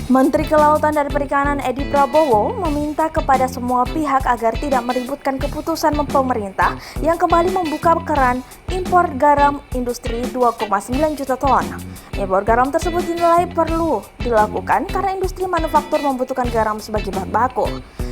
Menteri Kelautan dan Perikanan Edi Prabowo meminta kepada semua pihak agar tidak meributkan keputusan pemerintah yang kembali membuka keran impor garam industri 2,9 juta ton. Impor garam tersebut dinilai perlu dilakukan karena industri manufaktur membutuhkan garam sebagai bahan baku.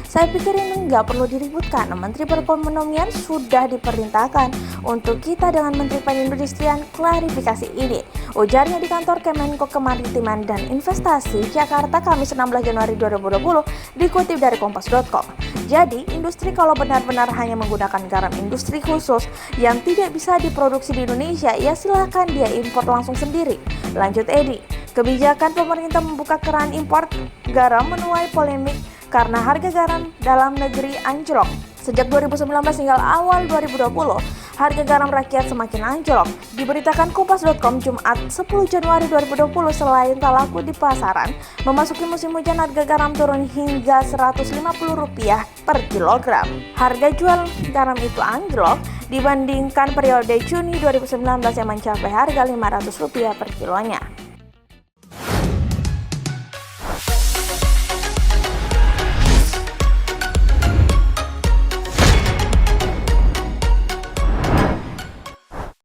Saya pikir ini nggak perlu diributkan. Menteri Perekonomian sudah diperintahkan untuk kita dengan Menteri Perindustrian klarifikasi ini, ujarnya di kantor Kemenko Kemaritiman dan Investasi Jakarta Kamis 16 Januari 2020, dikutip dari kompas.com. Jadi, industri kalau benar-benar hanya menggunakan garam industri khusus yang tidak bisa diproduksi di Indonesia, ya silakan dia impor langsung sendiri. Lanjut Edi, kebijakan pemerintah membuka keran impor garam menuai polemik karena harga garam dalam negeri anjlok. Sejak 2019 hingga awal 2020, harga garam rakyat semakin anjlok. Diberitakan kompas.com Jumat 10 Januari 2020, selain tak laku di pasaran, memasuki musim hujan harga garam turun hingga Rp150 per kilogram. Harga jual garam itu anjlok dibandingkan periode Juni 2019 yang mencapai harga Rp500 per kilonya.